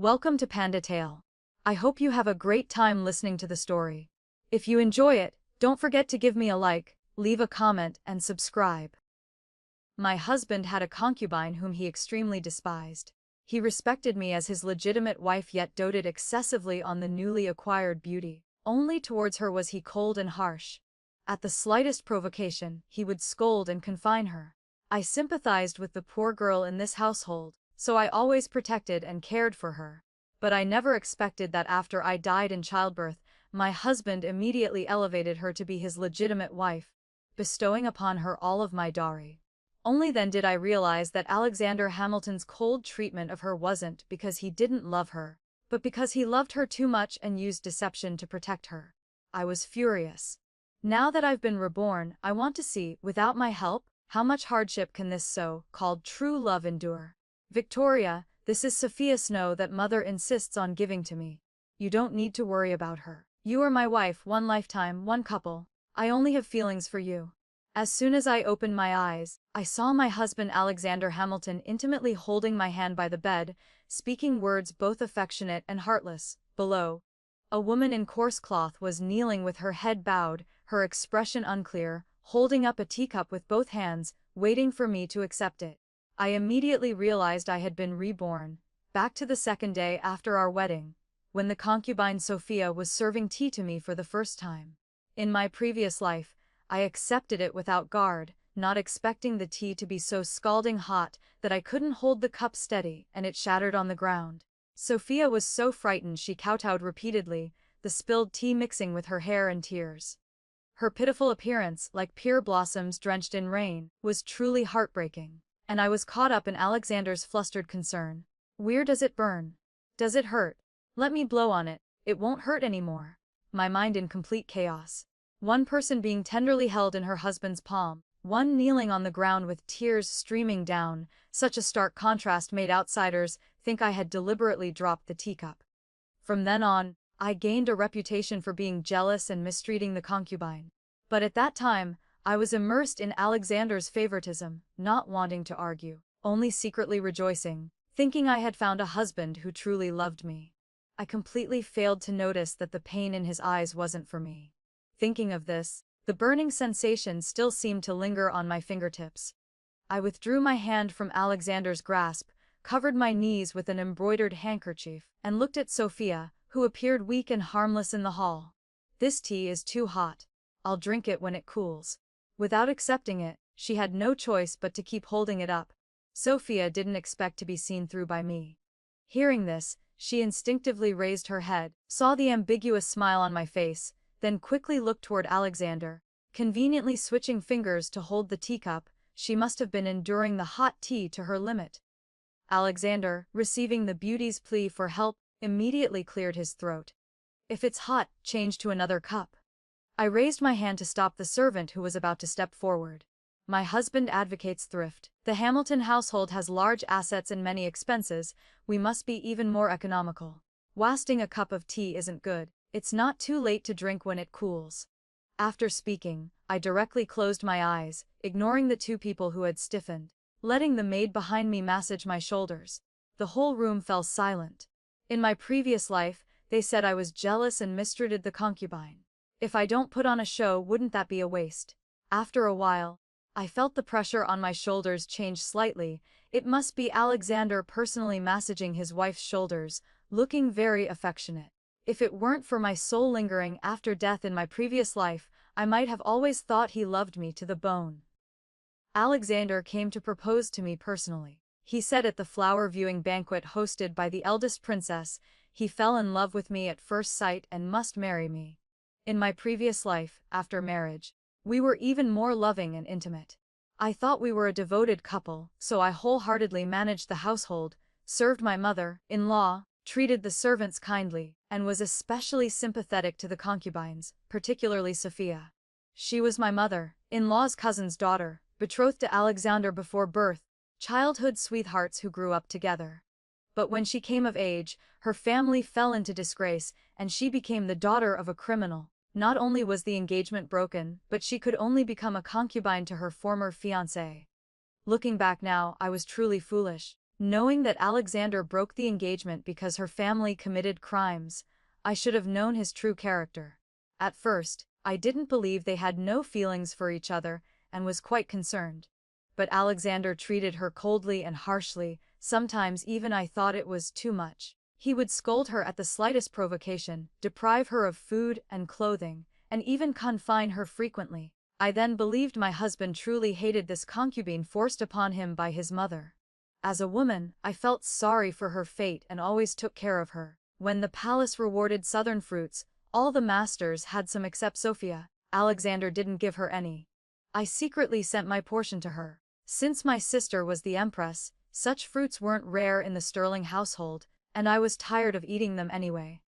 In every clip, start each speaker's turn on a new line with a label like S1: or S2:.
S1: Welcome to Panda Tale. I hope you have a great time listening to the story. If you enjoy it, don't forget to give me a like, leave a comment, and subscribe. My husband had a concubine whom he extremely despised. He respected me as his legitimate wife yet doted excessively on the newly acquired beauty. Only towards her was he cold and harsh. At the slightest provocation, he would scold and confine her. I sympathized with the poor girl in this household, so I always protected and cared for her. But I never expected that after I died in childbirth, my husband immediately elevated her to be his legitimate wife, bestowing upon her all of my dowry. Only then did I realize that Alexander Hamilton's cold treatment of her wasn't because he didn't love her, but because he loved her too much and used deception to protect her. I was furious. Now that I've been reborn, I want to see, without my help, how much hardship can this so-called true love endure. Victoria, this is Sophia Snow that mother insists on giving to me. You don't need to worry about her. You are my wife, one lifetime, one couple. I only have feelings for you. As soon as I opened my eyes, I saw my husband Alexander Hamilton intimately holding my hand by the bed, speaking words both affectionate and heartless. Below, a woman in coarse cloth was kneeling with her head bowed, her expression unclear, holding up a teacup with both hands, waiting for me to accept it. I immediately realized I had been reborn, back to the second day after our wedding, when the concubine Sophia was serving tea to me for the first time. In my previous life, I accepted it without guard, not expecting the tea to be so scalding hot that I couldn't hold the cup steady and it shattered on the ground. Sophia was so frightened she kowtowed repeatedly, the spilled tea mixing with her hair and tears. Her pitiful appearance, like pear blossoms drenched in rain, was truly heartbreaking, and I was caught up in Alexander's flustered concern. Where does it burn? Does it hurt? Let me blow on it, it won't hurt anymore. My mind in complete chaos. One person being tenderly held in her husband's palm, one kneeling on the ground with tears streaming down. Such a stark contrast made outsiders think I had deliberately dropped the teacup. From then on, I gained a reputation for being jealous and mistreating the concubine. But at that time, I was immersed in Alexander's favoritism, not wanting to argue, only secretly rejoicing, thinking I had found a husband who truly loved me. I completely failed to notice that the pain in his eyes wasn't for me. Thinking of this, the burning sensation still seemed to linger on my fingertips. I withdrew my hand from Alexander's grasp, covered my knees with an embroidered handkerchief, and looked at Sophia, who appeared weak and harmless in the hall. This tea is too hot. I'll drink it when it cools. Without accepting it, she had no choice but to keep holding it up. Sophia didn't expect to be seen through by me. Hearing this, she instinctively raised her head, saw the ambiguous smile on my face, then quickly looked toward Alexander, conveniently switching fingers to hold the teacup. She must have been enduring the hot tea to her limit. Alexander, receiving the beauty's plea for help, immediately cleared his throat. If it's hot, change to another cup. I raised my hand to stop the servant who was about to step forward. My husband advocates thrift. The Hamilton household has large assets and many expenses. We must be even more economical. Wasting a cup of tea isn't good. It's not too late to drink when it cools. After speaking, I directly closed my eyes, ignoring the two people who had stiffened, letting the maid behind me massage my shoulders. The whole room fell silent. In my previous life, they said I was jealous and mistreated the concubine. If I don't put on a show, wouldn't that be a waste? After a while, I felt the pressure on my shoulders change slightly. It must be Alexander personally massaging his wife's shoulders, looking very affectionate. If it weren't for my soul lingering after death in my previous life, I might have always thought he loved me to the bone. Alexander came to propose to me personally. He said at the flower viewing banquet hosted by the eldest princess, he fell in love with me at first sight and must marry me. In my previous life, after marriage, we were even more loving and intimate. I thought we were a devoted couple, so I wholeheartedly managed the household, served my mother-in-law, treated the servants kindly, and was especially sympathetic to the concubines, particularly Sophia. She was my mother-in-law's cousin's daughter, betrothed to Alexander before birth, childhood sweethearts who grew up together. But when she came of age, her family fell into disgrace, and she became the daughter of a criminal. Not only was the engagement broken, but she could only become a concubine to her former fiancé. Looking back now, I was truly foolish. Knowing that Alexander broke the engagement because her family committed crimes, I should have known his true character. At first, I didn't believe they had no feelings for each other and was quite concerned. But Alexander treated her coldly and harshly, sometimes even I thought it was too much. He would scold her at the slightest provocation, deprive her of food and clothing, and even confine her frequently. I then believed my husband truly hated this concubine forced upon him by his mother. As a woman, I felt sorry for her fate and always took care of her. When the palace rewarded southern fruits, all the masters had some except Sophia. Alexander didn't give her any. I secretly sent my portion to her. Since my sister was the empress, such fruits weren't rare in the Sterling household, and I was tired of eating them anyway.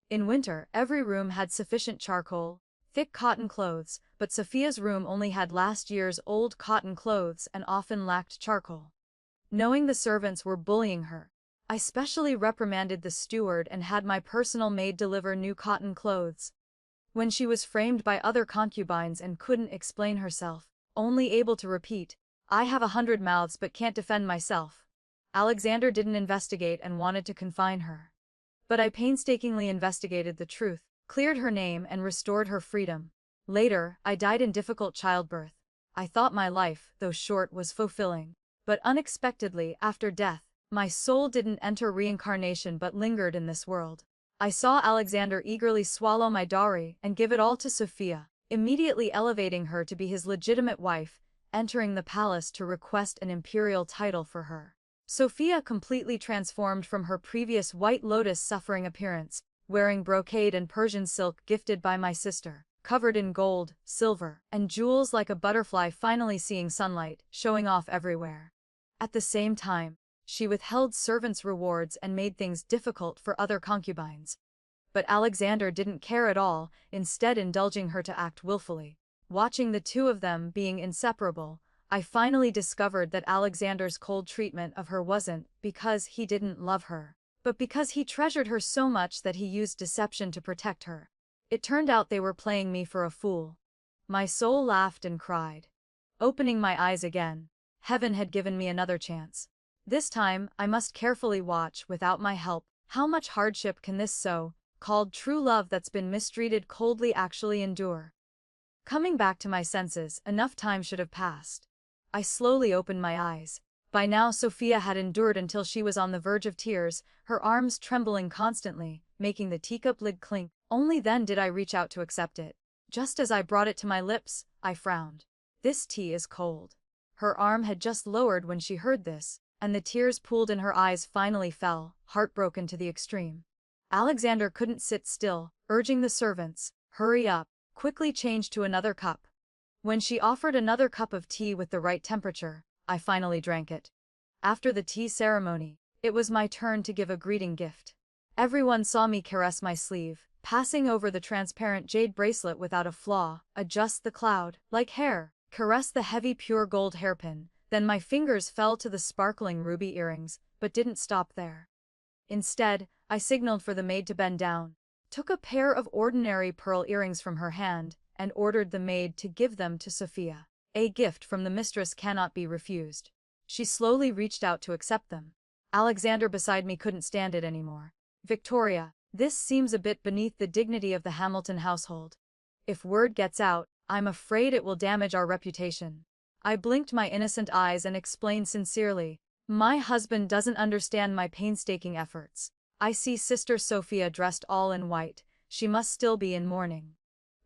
S1: In winter, every room had sufficient charcoal, thick cotton clothes, but Sophia's room only had last year's old cotton clothes and often lacked charcoal. Knowing the servants were bullying her, I specially reprimanded the steward and had my personal maid deliver new cotton clothes. When she was framed by other concubines and couldn't explain herself, only able to repeat, "I have 100 mouths but can't defend myself," Alexander didn't investigate and wanted to confine her. But I painstakingly investigated the truth, cleared her name and restored her freedom. Later, I died in difficult childbirth. I thought my life, though short, was fulfilling. But unexpectedly, after death, my soul didn't enter reincarnation but lingered in this world. I saw Alexander eagerly swallow my dowry and give it all to Sophia, immediately elevating her to be his legitimate wife, entering the palace to request an imperial title for her. Sophia completely transformed from her previous White Lotus suffering appearance, wearing brocade and Persian silk gifted by my sister, covered in gold, silver, and jewels like a butterfly finally seeing sunlight, showing off everywhere. At the same time, she withheld servants' rewards and made things difficult for other concubines. But Alexander didn't care at all, instead indulging her to act willfully. Watching the two of them being inseparable, I finally discovered that Alexander's cold treatment of her wasn't because he didn't love her, but because he treasured her so much that he used deception to protect her. It turned out they were playing me for a fool. My soul laughed and cried. Opening my eyes again, heaven had given me another chance. This time, I must carefully watch, without my help, how much hardship can this so-called true love that's been mistreated coldly actually endure. Coming back to my senses, enough time should have passed. I slowly opened my eyes. By now Sophia had endured until she was on the verge of tears, her arms trembling constantly, making the teacup lid clink. Only then did I reach out to accept it. Just as I brought it to my lips, I frowned. This tea is cold. Her arm had just lowered when she heard this, and the tears pooled in her eyes finally fell, heartbroken to the extreme. Alexander couldn't sit still, urging the servants, "Hurry up, quickly change to another cup." When she offered another cup of tea with the right temperature, I finally drank it. After the tea ceremony, it was my turn to give a greeting gift. Everyone saw me caress my sleeve, passing over the transparent jade bracelet without a flaw, adjust the cloud-like hair, caress the heavy pure gold hairpin. Then my fingers fell to the sparkling ruby earrings, but didn't stop there. Instead, I signaled for the maid to bend down, took a pair of ordinary pearl earrings from her hand, and ordered the maid to give them to Sophia. A gift from the mistress cannot be refused. She slowly reached out to accept them. Alexander beside me couldn't stand it anymore. "Victoria, this seems a bit beneath the dignity of the Hamilton household. If word gets out, I'm afraid it will damage our reputation." I blinked my innocent eyes and explained sincerely, "My husband doesn't understand my painstaking efforts. I see Sister Sophia dressed all in white, she must still be in mourning.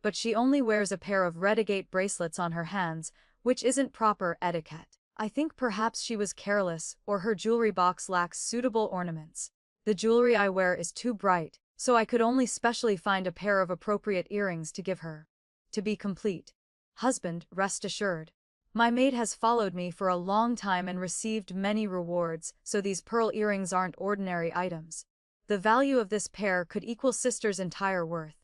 S1: But she only wears a pair of red agate bracelets on her hands, which isn't proper etiquette. I think perhaps she was careless, or her jewelry box lacks suitable ornaments. The jewelry I wear is too bright, so I could only specially find a pair of appropriate earrings to give her. To be complete. Husband, rest assured. My maid has followed me for a long time and received many rewards, so these pearl earrings aren't ordinary items. The value of this pair could equal Sister's entire worth."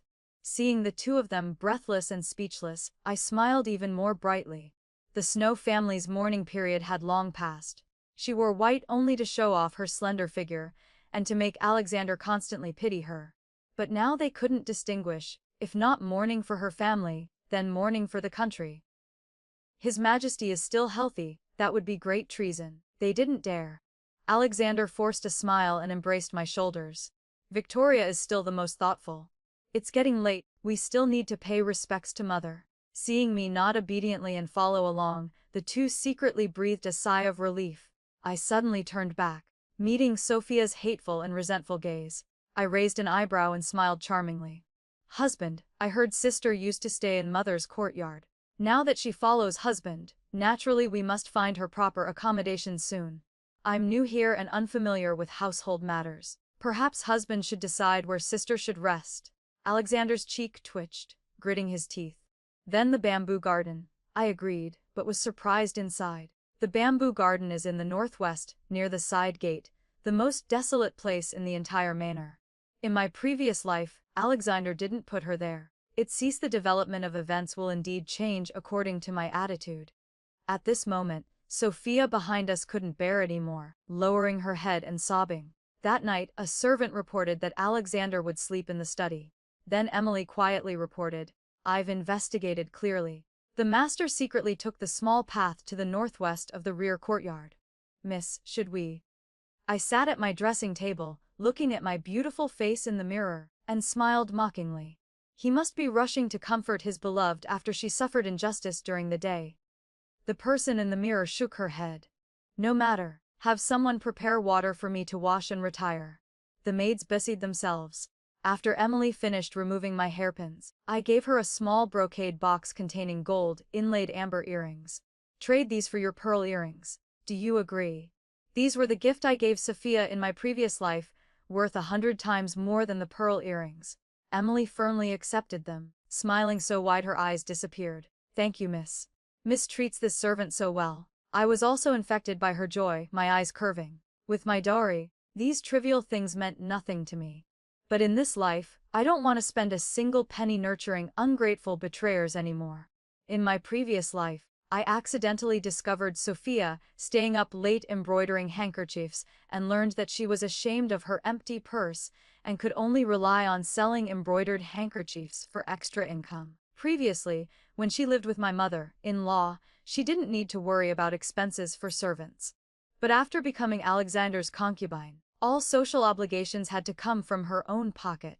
S1: Seeing the two of them breathless and speechless, I smiled even more brightly. The Snow family's mourning period had long passed. She wore white only to show off her slender figure, and to make Alexander constantly pity her. But now they couldn't distinguish, if not mourning for her family, then mourning for the country. His Majesty is still healthy, that would be great treason. They didn't dare. Alexander forced a smile and embraced my shoulders. Victoria is still the most thoughtful. It's getting late, we still need to pay respects to Mother. Seeing me nod obediently and follow along, the two secretly breathed a sigh of relief. I suddenly turned back, meeting Sophia's hateful and resentful gaze. I raised an eyebrow and smiled charmingly. Husband, I heard sister used to stay in Mother's courtyard. Now that she follows husband, naturally we must find her proper accommodation soon. I'm new here and unfamiliar with household matters. Perhaps husband should decide where sister should rest. Alexander's cheek twitched, gritting his teeth. Then the bamboo garden. I agreed, but was surprised inside. The bamboo garden is in the northwest, near the side gate, the most desolate place in the entire manor. In my previous life, Alexander didn't put her there. It sees the development of events will indeed change according to my attitude. At this moment, Sophia behind us couldn't bear it anymore, lowering her head and sobbing. That night, a servant reported that Alexander would sleep in the study. Then Emily quietly reported, I've investigated clearly. The master secretly took the small path to the northwest of the rear courtyard. Miss, should we? I sat at my dressing table, looking at my beautiful face in the mirror, and smiled mockingly. He must be rushing to comfort his beloved after she suffered injustice during the day. The person in the mirror shook her head. No matter, have someone prepare water for me to wash and retire. The maids busied themselves. After Emily finished removing my hairpins, I gave her a small brocade box containing gold, inlaid amber earrings. Trade these for your pearl earrings. Do you agree? These were the gift I gave Sophia in my previous life, worth 100 times more than the pearl earrings. Emily firmly accepted them, smiling so wide her eyes disappeared. Thank you, miss. Miss treats this servant so well. I was also infected by her joy, my eyes curving. With my dowry, these trivial things meant nothing to me. But in this life, I don't want to spend a single penny nurturing ungrateful betrayers anymore. In my previous life, I accidentally discovered Sophia staying up late embroidering handkerchiefs and learned that she was ashamed of her empty purse and could only rely on selling embroidered handkerchiefs for extra income. Previously, when she lived with my mother-in-law, she didn't need to worry about expenses for servants. But after becoming Alexander's concubine, all social obligations had to come from her own pocket.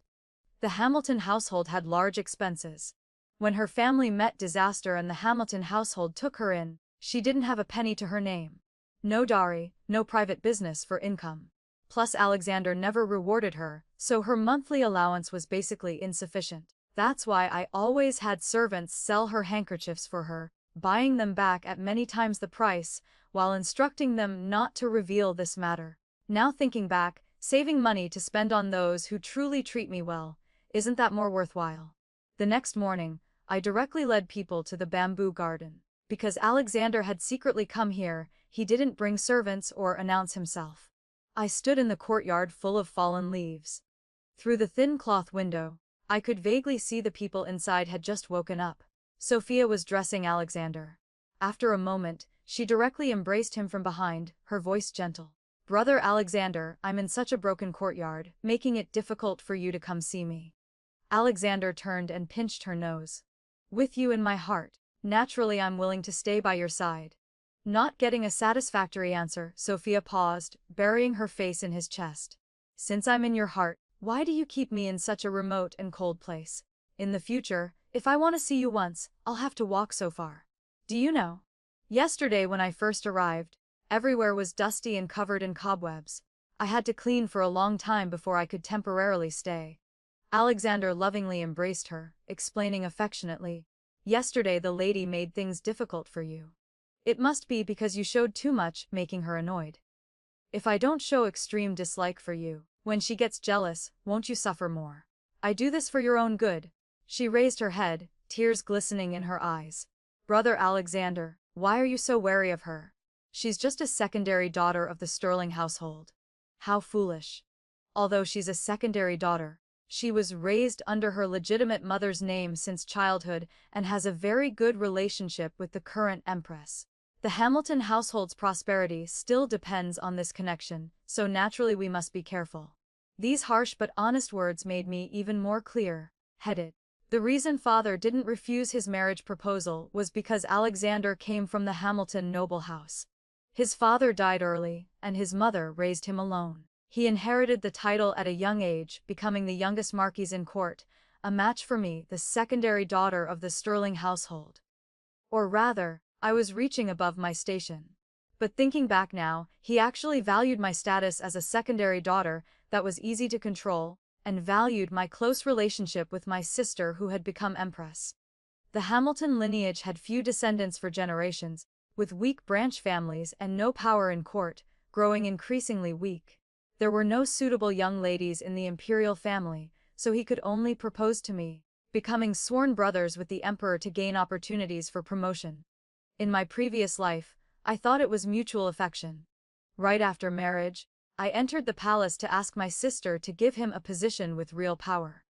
S1: The Hamilton household had large expenses. When her family met disaster and the Hamilton household took her in, she didn't have a penny to her name. No dowry, no private business for income. Plus Alexander never rewarded her, so her monthly allowance was basically insufficient. That's why I always had servants sell her handkerchiefs for her, buying them back at many times the price, while instructing them not to reveal this matter. Now thinking back, saving money to spend on those who truly treat me well, isn't that more worthwhile? The next morning, I directly led people to the bamboo garden. Because Alexander had secretly come here, he didn't bring servants or announce himself. I stood in the courtyard full of fallen leaves. Through the thin cloth window, I could vaguely see the people inside had just woken up. Sophia was dressing Alexander. After a moment, she directly embraced him from behind, her voice gentle. Brother Alexander, I'm in such a broken courtyard, making it difficult for you to come see me. Alexander turned and pinched her nose. With you in my heart, naturally I'm willing to stay by your side. Not getting a satisfactory answer, Sophia paused, burying her face in his chest. Since I'm in your heart, why do you keep me in such a remote and cold place? In the future, if I want to see you once, I'll have to walk so far. Do you know? Yesterday when I first arrived, everywhere was dusty and covered in cobwebs. I had to clean for a long time before I could temporarily stay. Alexander lovingly embraced her, explaining affectionately, yesterday the lady made things difficult for you. It must be because you showed too much, making her annoyed. If I don't show extreme dislike for you, when she gets jealous, won't you suffer more? I do this for your own good. She raised her head, tears glistening in her eyes. Brother Alexander, why are you so wary of her? She's just a secondary daughter of the Sterling household. How foolish. Although she's a secondary daughter, she was raised under her legitimate mother's name since childhood and has a very good relationship with the current empress. The Hamilton household's prosperity still depends on this connection, so naturally we must be careful. These harsh but honest words made me even more clear-headed. The reason father didn't refuse his marriage proposal was because Alexander came from the Hamilton noble house. His father died early, and his mother raised him alone. He inherited the title at a young age, becoming the youngest marquise in court, a match for me, the secondary daughter of the sterling household. Or rather, I was reaching above my station. But thinking back now, he actually valued my status as a secondary daughter that was easy to control, and valued my close relationship with my sister who had become empress. The Hamilton lineage had few descendants for generations, with weak branch families and no power in court, growing increasingly weak. There were no suitable young ladies in the imperial family, so he could only propose to me, becoming sworn brothers with the emperor to gain opportunities for promotion. In my previous life, I thought it was mutual affection. Right after marriage, I entered the palace to ask my sister to give him a position with real power.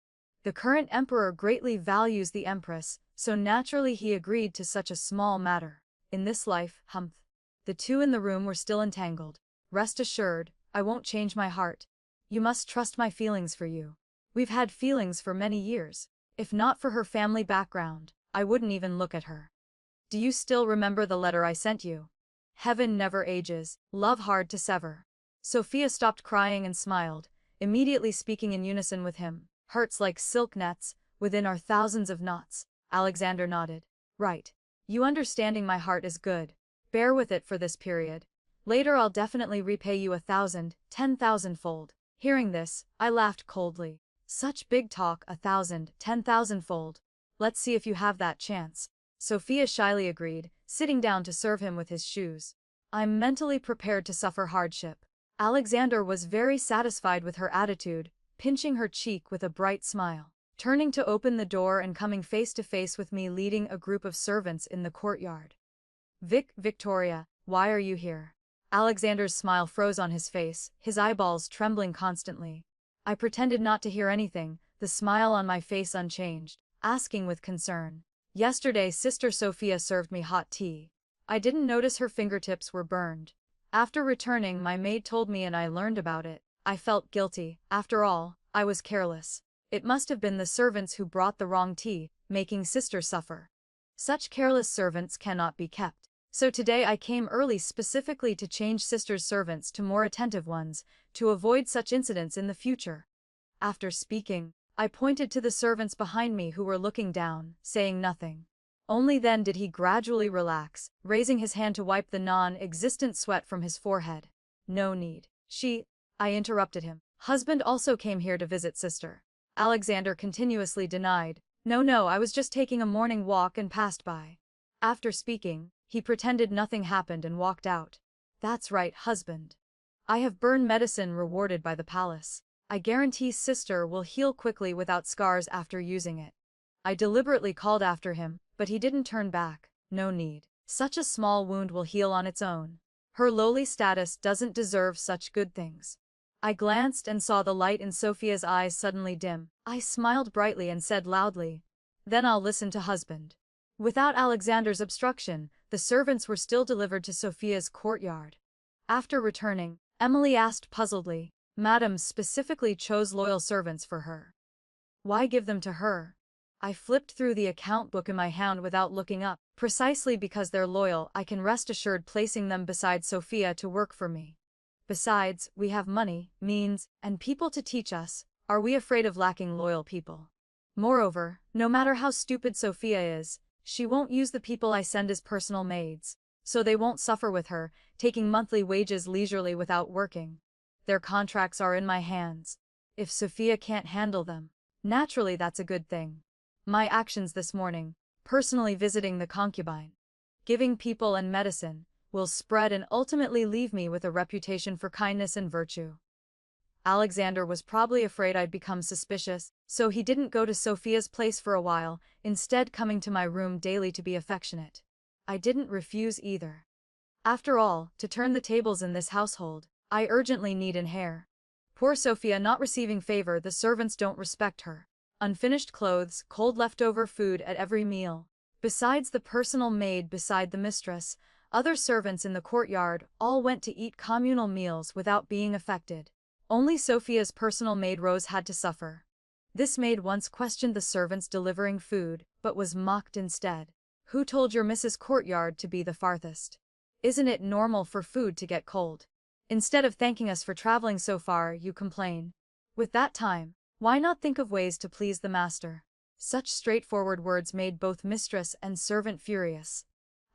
S1: The current emperor greatly values the empress, so naturally he agreed to such a small matter. In this life, humph. The two in the room were still entangled. Rest assured, I won't change my heart. You must trust my feelings for you. We've had feelings for many years. If not for her family background, I wouldn't even look at her. Do you still remember the letter I sent you? Heaven never ages, love hard to sever. Sophia stopped crying and smiled, immediately speaking in unison with him. Hearts like silk nets, within are thousands of knots. Alexander nodded. Right. You understanding my heart is good. Bear with it for this period. Later I'll definitely repay you 1,000, 10,000-fold. Hearing this, I laughed coldly. Such big talk, 1,000, 10,000-fold. Let's see if you have that chance. Sophia shyly agreed, sitting down to serve him with his shoes. I'm mentally prepared to suffer hardship. Alexander was very satisfied with her attitude, pinching her cheek with a bright smile. Turning to open the door and coming face to face with me leading a group of servants in the courtyard. Victoria, why are you here? Alexander's smile froze on his face, his eyeballs trembling constantly. I pretended not to hear anything, the smile on my face unchanged, asking with concern. Yesterday Sister Sophia served me hot tea. I didn't notice her fingertips were burned. After returning my maid told me and I learned about it. I felt guilty. After all, I was careless. It must have been the servants who brought the wrong tea, making Sister suffer. Such careless servants cannot be kept. So today I came early specifically to change Sister's servants to more attentive ones, to avoid such incidents in the future. After speaking, I pointed to the servants behind me who were looking down, saying nothing. Only then did he gradually relax, raising his hand to wipe the non-existent sweat from his forehead. No need. I interrupted him. Husband also came here to visit Sister. Alexander continuously denied. No, I was just taking a morning walk and passed by. After speaking, he pretended nothing happened and walked out. That's right, husband. I have burn medicine rewarded by the palace. I guarantee Sister will heal quickly without scars after using it. I deliberately called after him, but he didn't turn back. No need. Such a small wound will heal on its own. Her lowly status doesn't deserve such good things. I glanced and saw the light in Sophia's eyes suddenly dim. I smiled brightly and said loudly, "Then I'll listen to husband." Without Alexander's obstruction, the servants were still delivered to Sophia's courtyard. After returning, Emily asked puzzledly, "Madam specifically chose loyal servants for her. Why give them to her?" I flipped through the account book in my hand without looking up. Precisely because they're loyal, I can rest assured placing them beside Sophia to work for me. Besides, we have money, means, and people to teach us. Are we afraid of lacking loyal people? Moreover, no matter how stupid Sophia is, she won't use the people I send as personal maids, so they won't suffer with her, taking monthly wages leisurely without working. Their contracts are in my hands. If Sophia can't handle them, naturally that's a good thing. My actions this morning, personally visiting the concubine, giving people and medicine, will spread and ultimately leave me with a reputation for kindness and virtue. Alexander was probably afraid I'd become suspicious, so he didn't go to Sophia's place for a while, instead coming to my room daily to be affectionate. I didn't refuse either. After all, to turn the tables in this household, I urgently need an heir. Poor Sophia not receiving favor, the servants don't respect her. Unfinished clothes, cold leftover food at every meal. Besides the personal maid beside the mistress, other servants in the courtyard all went to eat communal meals without being affected. Only Sophia's personal maid Rose had to suffer. This maid once questioned the servants delivering food, but was mocked instead. Who told your Mrs. Courtyard to be the farthest? Isn't it normal for food to get cold? Instead of thanking us for traveling so far, you complain. With that time, why not think of ways to please the master? Such straightforward words made both mistress and servant furious.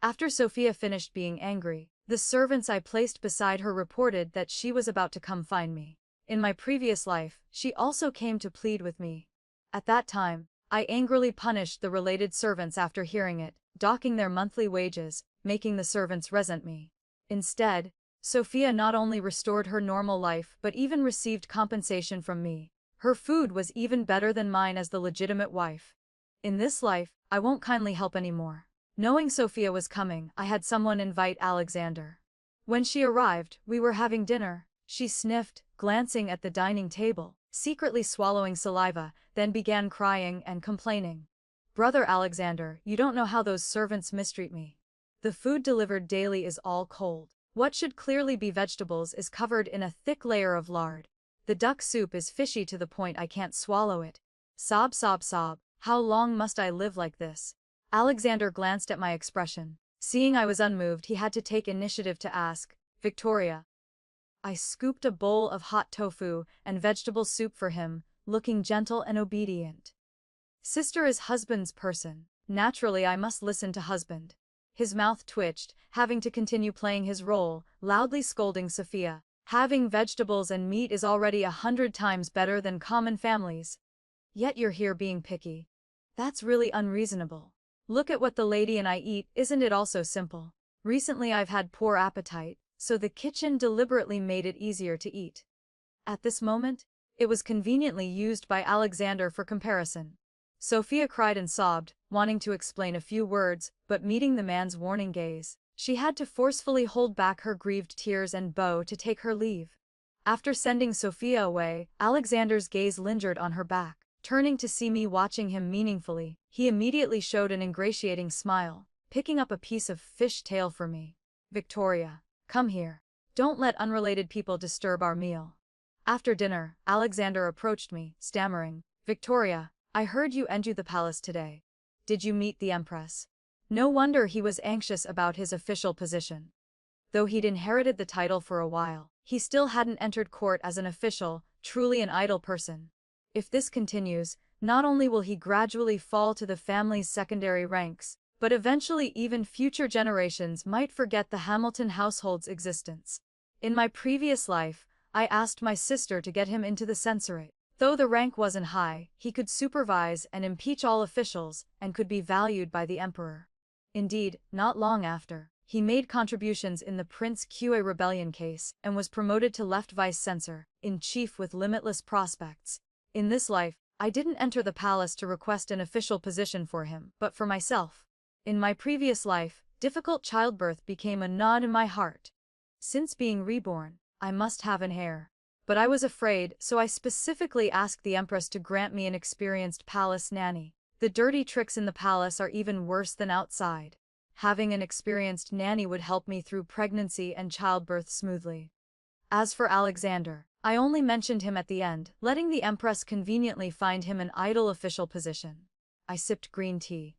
S1: After Sophia finished being angry, the servants I placed beside her reported that she was about to come find me. In my previous life, she also came to plead with me. At that time, I angrily punished the related servants after hearing it, docking their monthly wages, making the servants resent me. Instead, Sophia not only restored her normal life but even received compensation from me. Her food was even better than mine as the legitimate wife. In this life, I won't kindly help anymore. Knowing Sophia was coming, I had someone invite Alexander. When she arrived, we were having dinner. She sniffed, glancing at the dining table, secretly swallowing saliva, then began crying and complaining. "Brother Alexander, you don't know how those servants mistreat me. The food delivered daily is all cold. What should clearly be vegetables is covered in a thick layer of lard. The duck soup is fishy to the point I can't swallow it. Sob, sob, sob. How long must I live like this?" Alexander glanced at my expression. Seeing I was unmoved, he had to take initiative to ask, "Victoria." I scooped a bowl of hot tofu and vegetable soup for him, looking gentle and obedient. Sister is husband's person. Naturally, I must listen to husband. His mouth twitched, having to continue playing his role, loudly scolding Sophia. "Having vegetables and meat is already 100 times better than common families. Yet you're here being picky. That's really unreasonable. Look at what the lady and I eat, isn't it also simple? Recently I've had poor appetite, so the kitchen deliberately made it easier to eat." At this moment, it was conveniently used by Alexander for comparison. Sophia cried and sobbed, wanting to explain a few words, but meeting the man's warning gaze, she had to forcefully hold back her grieved tears and bow to take her leave. After sending Sophia away, Alexander's gaze lingered on her back. Turning to see me watching him meaningfully, he immediately showed an ingratiating smile, picking up a piece of fish tail for me. "Victoria, come here. Don't let unrelated people disturb our meal." After dinner, Alexander approached me, stammering, "Victoria, I heard you entered the palace today. Did you meet the Empress?" No wonder he was anxious about his official position. Though he'd inherited the title for a while, he still hadn't entered court as an official, truly an idle person. If this continues, not only will he gradually fall to the family's secondary ranks, but eventually even future generations might forget the Hamilton household's existence. In my previous life, I asked my sister to get him into the censorate. Though the rank wasn't high, he could supervise and impeach all officials and could be valued by the emperor. Indeed, not long after, he made contributions in the Prince Qa rebellion case and was promoted to left vice-censor-in-chief with limitless prospects. In this life, I didn't enter the palace to request an official position for him, but for myself. In my previous life, difficult childbirth became a knot in my heart. Since being reborn, I must have an heir. But I was afraid, so I specifically asked the Empress to grant me an experienced palace nanny. The dirty tricks in the palace are even worse than outside. Having an experienced nanny would help me through pregnancy and childbirth smoothly. As for Alexander, I only mentioned him at the end, letting the Empress conveniently find him an idle official position. I sipped green tea.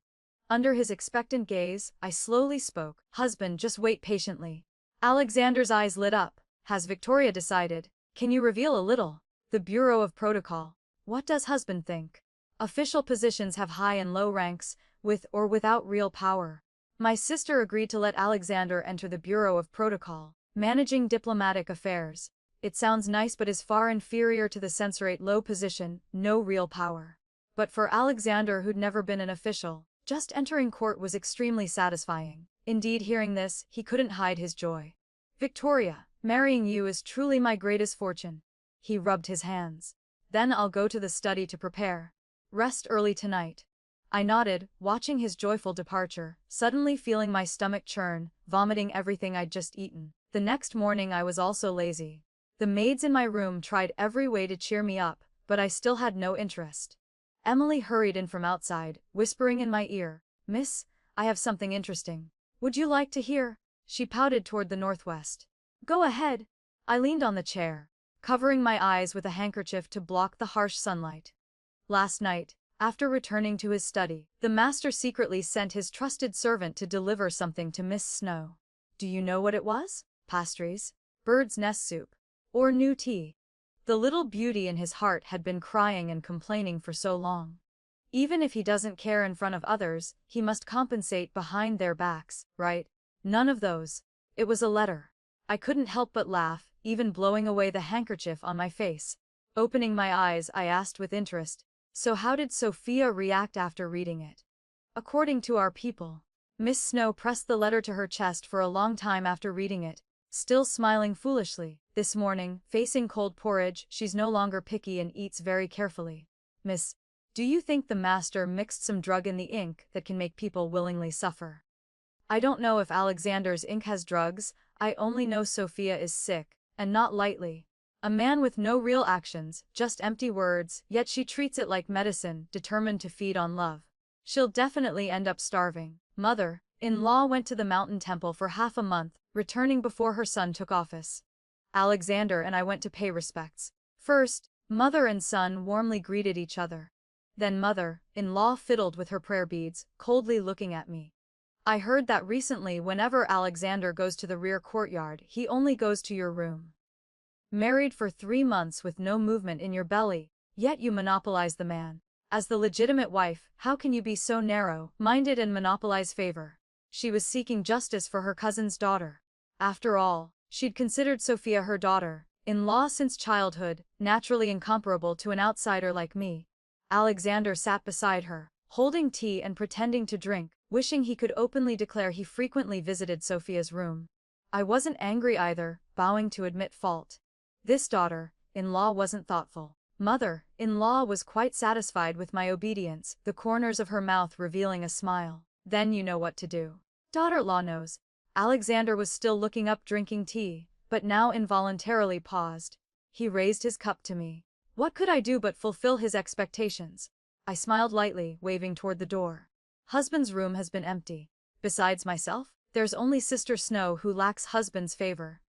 S1: Under his expectant gaze, I slowly spoke, "Husband, just wait patiently." Alexander's eyes lit up. "Has Victoria decided? Can you reveal a little?" "The Bureau of Protocol. What does husband think?" "Official positions have high and low ranks, with or without real power. My sister agreed to let Alexander enter the Bureau of Protocol, managing diplomatic affairs. It sounds nice but is far inferior to the censorate low position, no real power." But for Alexander, who'd never been an official, just entering court was extremely satisfying. Indeed, hearing this, he couldn't hide his joy. "Victoria, marrying you is truly my greatest fortune." He rubbed his hands. "Then I'll go to the study to prepare. Rest early tonight." I nodded, watching his joyful departure, suddenly feeling my stomach churn, vomiting everything I'd just eaten. The next morning I was also lazy. The maids in my room tried every way to cheer me up, but I still had no interest. Emily hurried in from outside, whispering in my ear, "Miss, I have something interesting. Would you like to hear?" She pouted toward the northwest. "Go ahead." I leaned on the chair, covering my eyes with a handkerchief to block the harsh sunlight. Last night, after returning to his study, the master secretly sent his trusted servant to deliver something to Miss Snow. Do you know what it was? Pastries, bird's nest soup, or new tea? The little beauty in his heart had been crying and complaining for so long. Even if he doesn't care in front of others, he must compensate behind their backs, right? None of those. It was a letter. I couldn't help but laugh, even blowing away the handkerchief on my face. Opening my eyes, I asked with interest, "So how did Sophia react after reading it?" "According to our people." Miss Snow pressed the letter to her chest for a long time after reading it, still smiling foolishly. "This morning, facing cold porridge, she's no longer picky and eats very carefully. Miss, do you think the master mixed some drug in the ink that can make people willingly suffer?" "I don't know if Alexander's ink has drugs, I only know Sophia is sick, and not lightly. A man with no real actions, just empty words, yet she treats it like medicine, determined to feed on love. She'll definitely end up starving." Mother-in-law went to the mountain temple for half a month, returning before her son took office. Alexander and I went to pay respects. First, mother and son warmly greeted each other. Then mother-in-law fiddled with her prayer beads, coldly looking at me. "I heard that recently whenever Alexander goes to the rear courtyard, he only goes to your room. Married for 3 months with no movement in your belly, yet you monopolize the man. As the legitimate wife, how can you be so narrow-minded and monopolize favor?" She was seeking justice for her cousin's daughter. After all, she'd considered Sophia her daughter-in-law since childhood, naturally incomparable to an outsider like me. Alexander sat beside her, holding tea and pretending to drink, wishing he could openly declare he frequently visited Sophia's room. I wasn't angry either, bowing to admit fault. This daughter-in-law wasn't thoughtful. Mother-in-law was quite satisfied with my obedience, the corners of her mouth revealing a smile. "Then you know what to do." "Daughter-in-law knows." Alexander was still looking up drinking tea, but now involuntarily paused. He raised his cup to me. What could I do but fulfill his expectations? I smiled lightly, waving toward the door. "Husband's room has been empty. Besides myself, there's only Sister Snow who lacks husband's favor.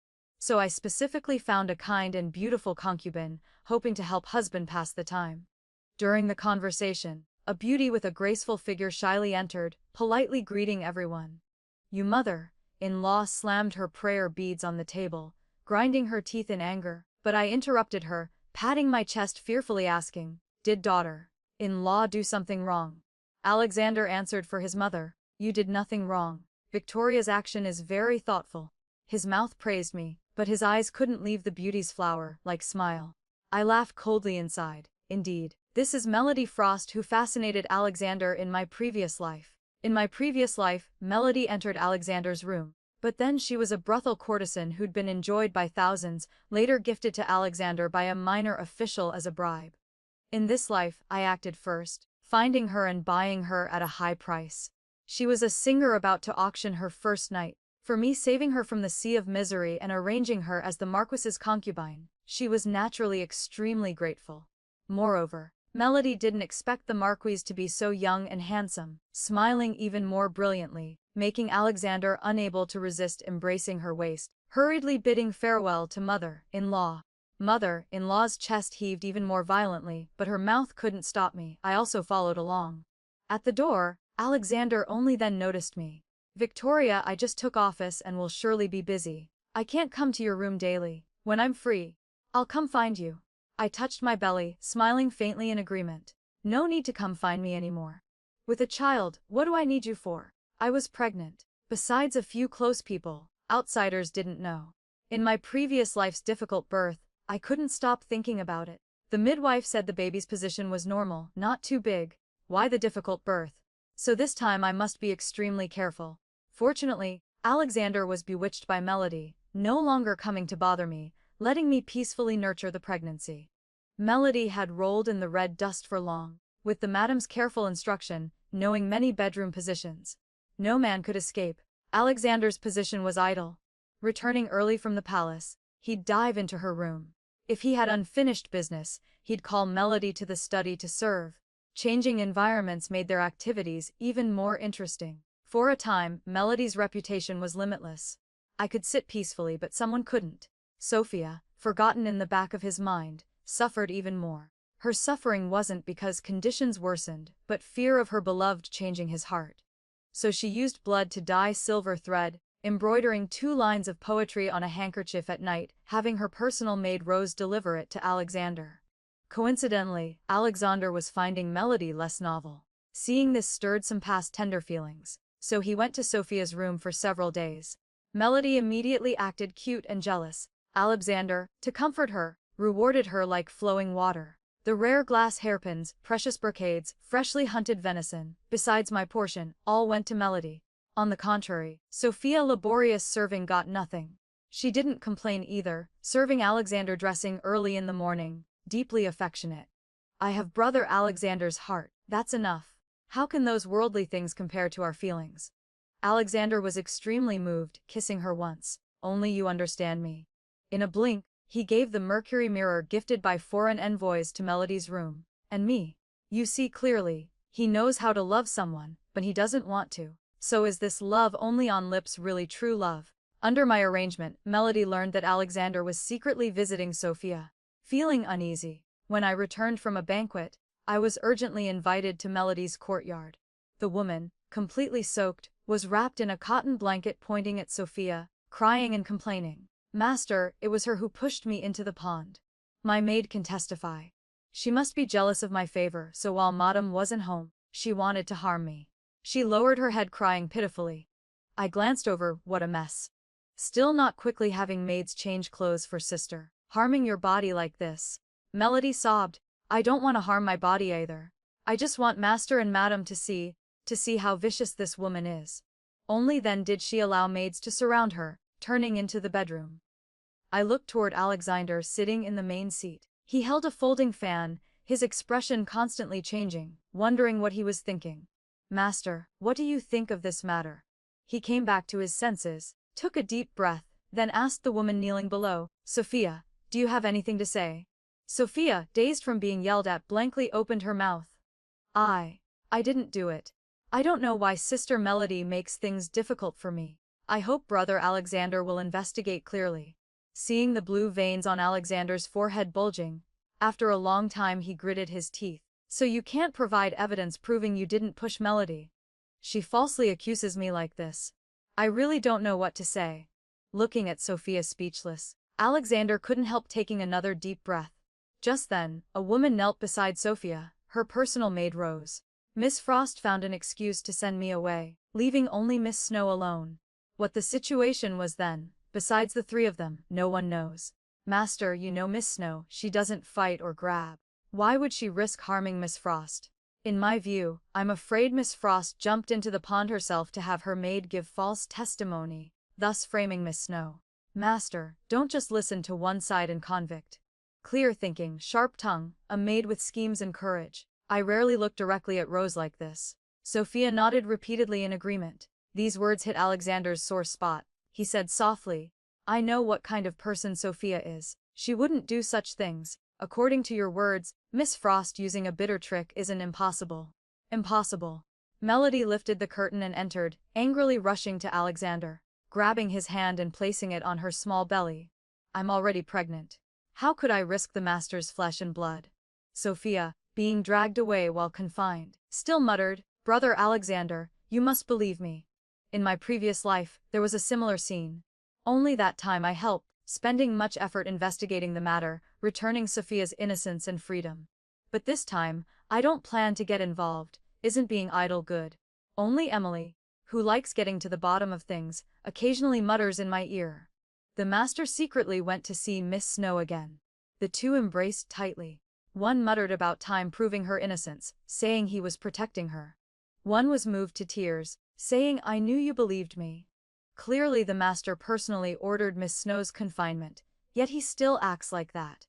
S1: So I specifically found a kind and beautiful concubine, hoping to help husband pass the time." During the conversation, a beauty with a graceful figure shyly entered, politely greeting everyone. "You mother-in-law," slammed her prayer beads on the table, grinding her teeth in anger, but I interrupted her, patting my chest fearfully, asking, "Did daughter-in-law do something wrong?" Alexander answered for his mother, "You did nothing wrong. Victoria's action is very thoughtful." His mouth praised me, but his eyes couldn't leave the beauty's flower-like smile. I laughed coldly inside. Indeed, this is Melody Frost, who fascinated Alexander in my previous life. In my previous life, Melody entered Alexander's room, but then she was a brothel courtesan who'd been enjoyed by thousands, later gifted to Alexander by a minor official as a bribe. In this life, I acted first, finding her and buying her at a high price. She was a singer about to auction her first night. For me, saving her from the sea of misery and arranging her as the Marquis's concubine, she was naturally extremely grateful. Moreover, Melody didn't expect the Marquis to be so young and handsome, smiling even more brilliantly, making Alexander unable to resist embracing her waist, hurriedly bidding farewell to mother-in-law. Mother-in-law's chest heaved even more violently, but her mouth couldn't stop me. I also followed along. At the door, Alexander only then noticed me. "Victoria, I just took office and will surely be busy. I can't come to your room daily. When I'm free, I'll come find you." I touched my belly, smiling faintly in agreement. "No need to come find me anymore. With a child, what do I need you for?" I was pregnant. Besides a few close people, outsiders didn't know. In my previous life's difficult birth, I couldn't stop thinking about it. The midwife said the baby's position was normal, not too big. Why the difficult birth? So this time I must be extremely careful. Fortunately, Alexander was bewitched by Melody, no longer coming to bother me, letting me peacefully nurture the pregnancy. Melody had rolled in the red dust for long, with the madam's careful instruction, knowing many bedroom positions. No man could escape. Alexander's position was idle. Returning early from the palace, he'd dive into her room. If he had unfinished business, he'd call Melody to the study to serve. Changing environments made their activities even more interesting. For a time, Melody's reputation was limitless. I could sit peacefully, but someone couldn't. Sophia, forgotten in the back of his mind, suffered even more. Her suffering wasn't because conditions worsened, but fear of her beloved changing his heart. So she used blood to dye silver thread, embroidering 2 lines of poetry on a handkerchief at night, having her personal maid Rose deliver it to Alexander. Coincidentally, Alexander was finding Melody less novel. Seeing this stirred some past tender feelings, so he went to Sophia's room for several days. Melody immediately acted cute and jealous. Alexander, to comfort her, rewarded her like flowing water. The rare glass hairpins, precious brocades, freshly hunted venison, besides my portion, all went to Melody. On the contrary, Sophia, laborious serving, got nothing. She didn't complain either, serving Alexander dressing early in the morning, deeply affectionate. I have brother Alexander's heart, that's enough. How can those worldly things compare to our feelings? Alexander was extremely moved, kissing her once. Only you understand me. In a blink, he gave the mercury mirror gifted by foreign envoys to Melody's room. And me. You see clearly, he knows how to love someone, but he doesn't want to. So is this love only on lips really true love? Under my arrangement, Melody learned that Alexander was secretly visiting Sophia. Feeling uneasy, when I returned from a banquet, I was urgently invited to Melody's courtyard. The woman, completely soaked, was wrapped in a cotton blanket pointing at Sophia, crying and complaining. Master, it was her who pushed me into the pond. My maid can testify. She must be jealous of my favor, so while Madame wasn't home, she wanted to harm me. She lowered her head crying pitifully. I glanced over, what a mess. Still not quickly having maids change clothes for sister. Harming your body like this. Melody sobbed. I don't want to harm my body either. I just want Master and Madame to see how vicious this woman is. Only then did she allow maids to surround her, turning into the bedroom. I looked toward Alexander sitting in the main seat. He held a folding fan, his expression constantly changing, wondering what he was thinking. Master, what do you think of this matter? He came back to his senses, took a deep breath, then asked the woman kneeling below, Sophia, do you have anything to say? Sophia, dazed from being yelled at, blankly opened her mouth. I didn't do it. I don't know why Sister Melody makes things difficult for me. I hope Brother Alexander will investigate clearly. Seeing the blue veins on Alexander's forehead bulging, after a long time he gritted his teeth. So you can't provide evidence proving you didn't push Melody? She falsely accuses me like this. I really don't know what to say. Looking at Sophia speechless, Alexander couldn't help taking another deep breath. Just then, a woman knelt beside Sophia, her personal maid Rose. Miss Frost found an excuse to send me away, leaving only Miss Snow alone. What the situation was then, besides the 3 of them, no one knows. Master, you know Miss Snow, she doesn't fight or grab. Why would she risk harming Miss Frost? In my view, I'm afraid Miss Frost jumped into the pond herself to have her maid give false testimony, thus framing Miss Snow. Master, don't just listen to one side and convict. Clear thinking, sharp tongue, a maid with schemes and courage. I rarely look directly at Rose like this. Sophia nodded repeatedly in agreement. These words hit Alexander's sore spot. He said softly, I know what kind of person Sophia is. She wouldn't do such things. According to your words, Miss Frost using a bitter trick isn't impossible. Impossible. Melody lifted the curtain and entered, angrily rushing to Alexander, grabbing his hand and placing it on her small belly. I'm already pregnant. How could I risk the master's flesh and blood? Sophia, being dragged away while confined, still muttered, Brother Alexander, you must believe me. In my previous life, there was a similar scene. Only that time I helped, spending much effort investigating the matter, returning Sophia's innocence and freedom. But this time, I don't plan to get involved. Isn't being idle good? Only Emily, who likes getting to the bottom of things, occasionally mutters in my ear. The master secretly went to see Miss Snow again. The 2 embraced tightly. One muttered about time proving her innocence, saying he was protecting her. One was moved to tears, saying I knew you believed me. Clearly the master personally ordered Miss Snow's confinement, yet he still acts like that.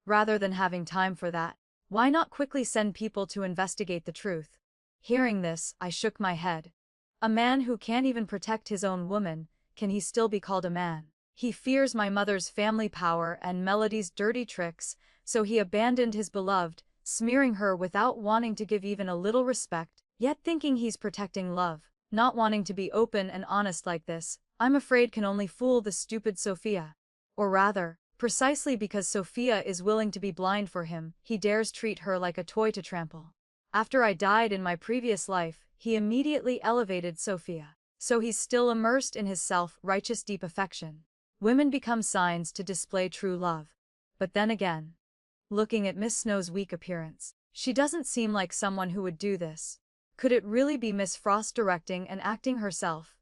S1: Rather than having time for that, why not quickly send people to investigate the truth? Hearing this, I shook my head. A man who can't even protect his own woman, can he still be called a man? He fears my mother's family power and Melody's dirty tricks, so he abandoned his beloved, smearing her without wanting to give even a little respect, yet thinking he's protecting love. Not wanting to be open and honest like this, I'm afraid can only fool the stupid Sophia. Or rather, precisely because Sophia is willing to be blind for him, he dares treat her like a toy to trample. After I died in my previous life, he immediately elevated Sophia. So he's still immersed in his self-righteous deep affection. Women become signs to display true love. But then again, looking at Miss Snow's weak appearance, she doesn't seem like someone who would do this. Could it really be Miss Frost directing and acting herself?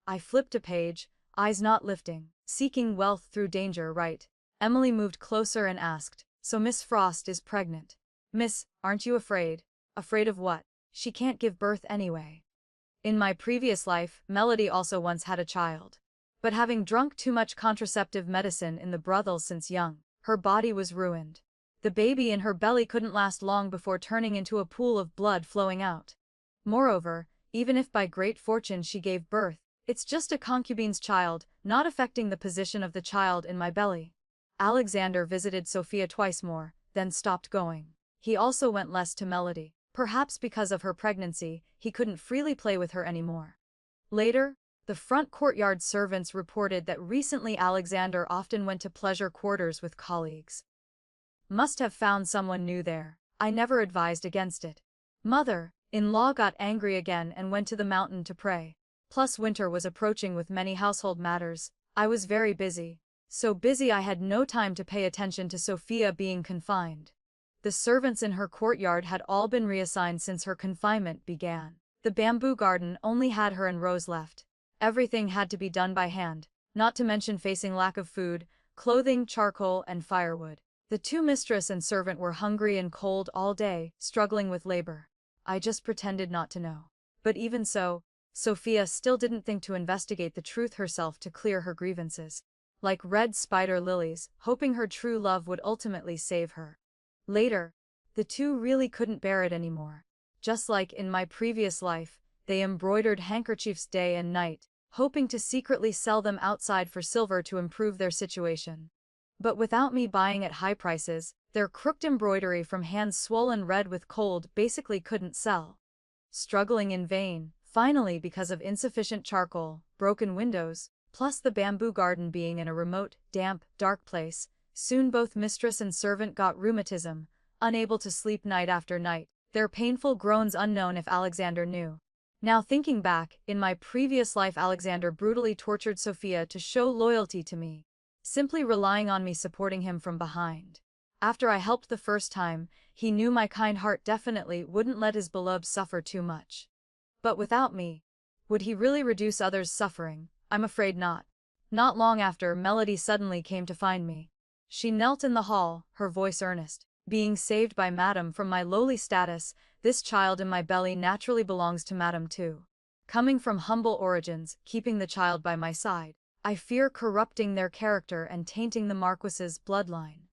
S1: I flipped a page, eyes not lifting. Seeking wealth through danger, right? Emily moved closer and asked, so Miss Frost is pregnant. Miss, aren't you afraid? Afraid of what? She can't give birth anyway. In my previous life, Melody also once had a child. But having drunk too much contraceptive medicine in the brothel since young, her body was ruined. The baby in her belly couldn't last long before turning into a pool of blood flowing out. Moreover, even if by great fortune she gave birth, it's just a concubine's child, not affecting the position of the child in my belly. Alexander visited Sophia twice more, then stopped going. He also went less to Melody. Perhaps because of her pregnancy, he couldn't freely play with her anymore. Later, the front courtyard servants reported that recently Alexander often went to pleasure quarters with colleagues. Must have found someone new there. I never advised against it. Mother-in-law got angry again and went to the mountain to pray. Plus winter was approaching with many household matters. I was very busy. So busy I had no time to pay attention to Sophia being confined. The servants in her courtyard had all been reassigned since her confinement began. The bamboo garden only had her and Rose left. Everything had to be done by hand, not to mention facing lack of food, clothing, charcoal, and firewood. The two mistress and servant were hungry and cold all day, struggling with labor. I just pretended not to know. But even so, Sophia still didn't think to investigate the truth herself to clear her grievances. Like red spider lilies, hoping her true love would ultimately save her. Later, the two really couldn't bear it anymore. Just like in my previous life, they embroidered handkerchiefs day and night, hoping to secretly sell them outside for silver to improve their situation. But without me buying at high prices, their crooked embroidery from hands swollen red with cold basically couldn't sell. Struggling in vain, finally because of insufficient charcoal, broken windows, plus the bamboo garden being in a remote, damp, dark place, soon both mistress and servant got rheumatism, unable to sleep night after night, their painful groans unknown if Alexander knew. Now thinking back, in my previous life Alexander brutally tortured Sophia to show loyalty to me, simply relying on me supporting him from behind. After I helped the first time, he knew my kind heart definitely wouldn't let his beloved suffer too much. But without me, would he really reduce others' suffering? I'm afraid not. Not long after, Melody suddenly came to find me. She knelt in the hall, her voice earnest. Being saved by Madam from my lowly status, this child in my belly naturally belongs to Madam too. Coming from humble origins, keeping the child by my side, I fear corrupting their character and tainting the Marquis's bloodline.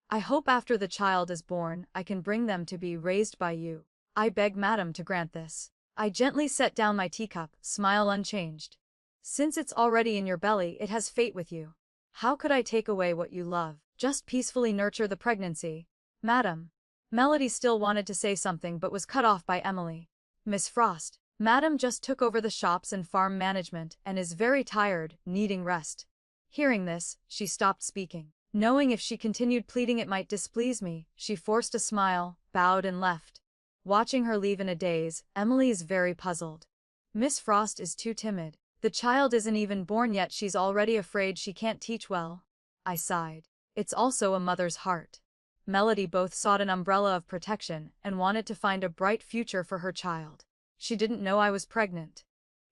S1: I hope after the child is born, I can bring them to be raised by you. I beg Madam to grant this. I gently set down my teacup, smile unchanged. Since it's already in your belly, it has fate with you. How could I take away what you love? Just peacefully nurture the pregnancy. Madam. Melody still wanted to say something but was cut off by Emily. Miss Frost. Madam just took over the shops and farm management and is very tired, needing rest. Hearing this, she stopped speaking. Knowing if she continued pleading it might displease me, she forced a smile, bowed and left. Watching her leave in a daze, Emily is very puzzled. Miss Frost is too timid. The child isn't even born yet, she's already afraid she can't teach well. I sighed. It's also a mother's heart. Melody both sought an umbrella of protection and wanted to find a bright future for her child. She didn't know I was pregnant.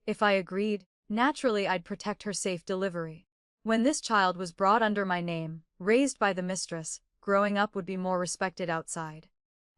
S1: If I agreed, naturally I'd protect her safe delivery. When this child was brought under my name, raised by the mistress, growing up would be more respected outside.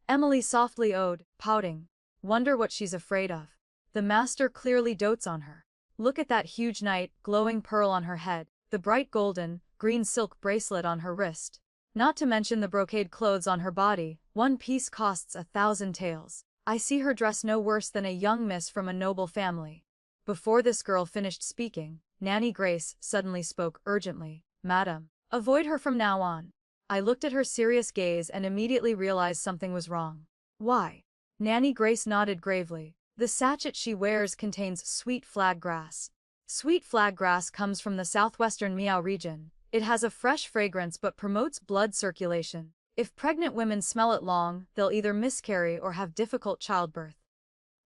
S1: Emily softly owed, pouting. Wonder what she's afraid of. The master clearly dotes on her. Look at that huge knight, glowing pearl on her head, the bright golden, green silk bracelet on her wrist. Not to mention the brocade clothes on her body, one piece costs 1,000 taels. I see her dress no worse than a young miss from a noble family. Before this girl finished speaking, Nanny Grace suddenly spoke urgently. Madam, avoid her from now on. I looked at her serious gaze and immediately realized something was wrong. Why? Nanny Grace nodded gravely. The sachet she wears contains sweet flag grass. Sweet flag grass comes from the southwestern Miao region. It has a fresh fragrance but promotes blood circulation. If pregnant women smell it long, they'll either miscarry or have difficult childbirth.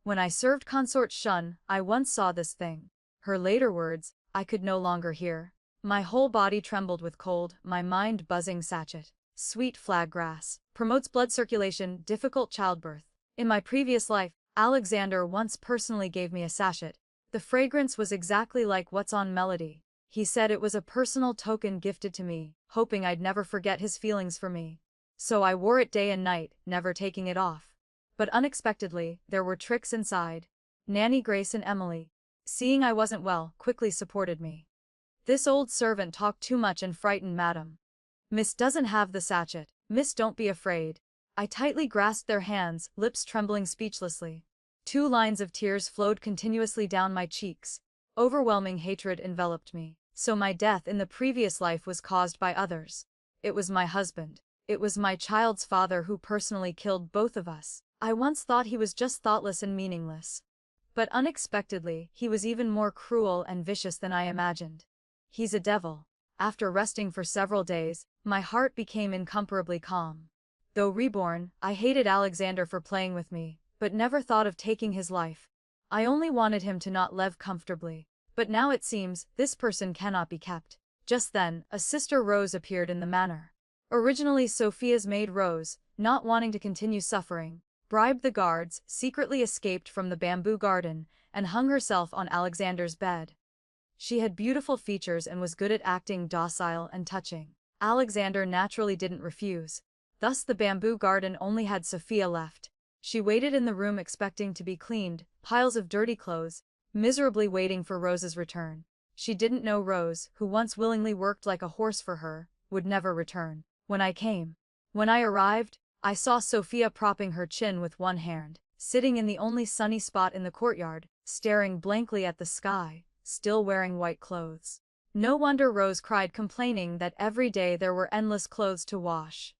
S1: When I served consort Shun, I once saw this thing. Her later words, I could no longer hear. My whole body trembled with cold, my mind buzzing. Sachet. Sweet flag grass. Promotes blood circulation, difficult childbirth. In my previous life, Alexander once personally gave me a sachet. The fragrance was exactly like what's on Melody. He said it was a personal token gifted to me, hoping I'd never forget his feelings for me. So I wore it day and night, never taking it off. But unexpectedly, there were tricks inside. Nanny Grace and Emily, seeing I wasn't well, quickly supported me. This old servant talked too much and frightened Madam. Miss doesn't have the sachet. Miss, don't be afraid. I tightly grasped their hands, lips trembling speechlessly. 2 lines of tears flowed continuously down my cheeks. Overwhelming hatred enveloped me. So my death in the previous life was caused by others. It was my husband. It was my child's father who personally killed both of us. I once thought he was just thoughtless and meaningless. But unexpectedly, he was even more cruel and vicious than I imagined. He's a devil. After resting for several days, my heart became incomparably calm. Though reborn, I hated Alexander for playing with me, but never thought of taking his life. I only wanted him to not live comfortably. But now it seems, this person cannot be kept. Just then, a sister Rose appeared in the manor. Originally Sophia's maid Rose, not wanting to continue suffering, bribed the guards, secretly escaped from the bamboo garden, and hung herself on Alexander's bed. She had beautiful features and was good at acting docile and touching. Alexander naturally didn't refuse. Thus the bamboo garden only had Sophia left. She waited in the room expecting to be cleaned, piles of dirty clothes, miserably waiting for Rose's return. She didn't know Rose, who once willingly worked like a horse for her, would never return. When I arrived, I saw Sophia propping her chin with one hand, sitting in the only sunny spot in the courtyard, staring blankly at the sky, still wearing white clothes. No wonder Rose cried, complaining that every day there were endless clothes to wash.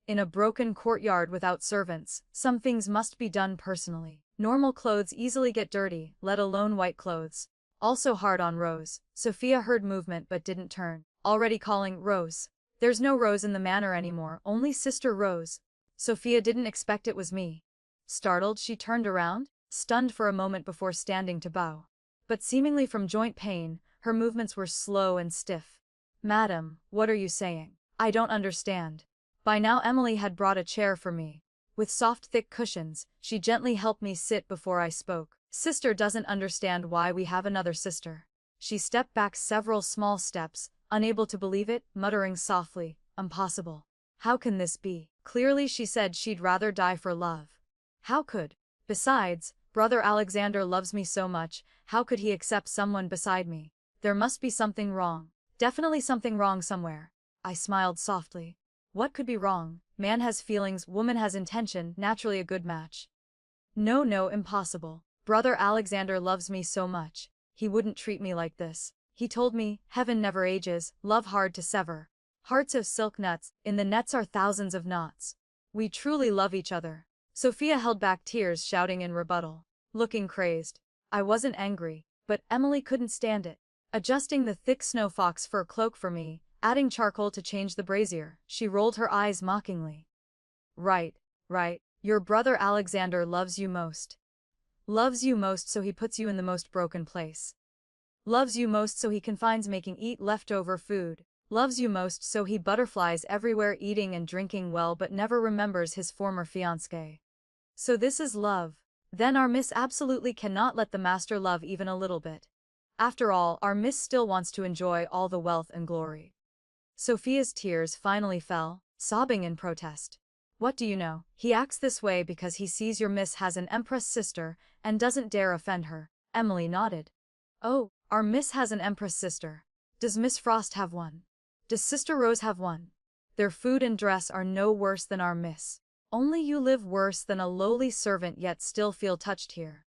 S1: In a broken courtyard without servants, some things must be done personally. Normal clothes easily get dirty, let alone white clothes. Also hard on Rose. Sophia heard movement but didn't turn, already calling, Rose. There's no Rose in the manor anymore, only Sister Rose. Sophia didn't expect it was me. Startled, she turned around, stunned for a moment before standing to bow. But seemingly from joint pain, her movements were slow and stiff. Madam, what are you saying? I don't understand. By now Emily had brought a chair for me. With soft thick cushions, she gently helped me sit before I spoke. Sister doesn't understand why we have another sister. She stepped back several small steps, unable to believe it, muttering softly, impossible. How can this be? Clearly she said she'd rather die for love. How could? Besides, Brother Alexander loves me so much, how could he accept someone beside me? There must be something wrong. Definitely something wrong somewhere. I smiled softly. What could be wrong? Man has feelings, woman has intention, naturally a good match. No, impossible. Brother Alexander loves me so much. He wouldn't treat me like this. He told me, heaven never ages, love hard to sever. Hearts of silk nets, in the nets are thousands of knots. We truly love each other. Sophia held back tears, shouting in rebuttal. Looking crazed. I wasn't angry, but Emily couldn't stand it. Adjusting the thick snow fox fur cloak for me, adding charcoal to change the brazier, she rolled her eyes mockingly. Right. Your brother Alexander loves you most. Loves you most, so he puts you in the most broken place. Loves you most, so he confines making eat leftover food. Loves you most, so he butterflies everywhere eating and drinking well but never remembers his former fiancée. So this is love. Then our Miss absolutely cannot let the master love even a little bit. After all, our Miss still wants to enjoy all the wealth and glory. Sophia's tears finally fell, sobbing in protest. What do you know? He acts this way because he sees your Miss has an empress sister and doesn't dare offend her. Emily nodded. Oh, our Miss has an empress sister. Does Miss Frost have one? Does Sister Rose have one? Their food and dress are no worse than our Miss. Only you live worse than a lowly servant yet still feel touched here.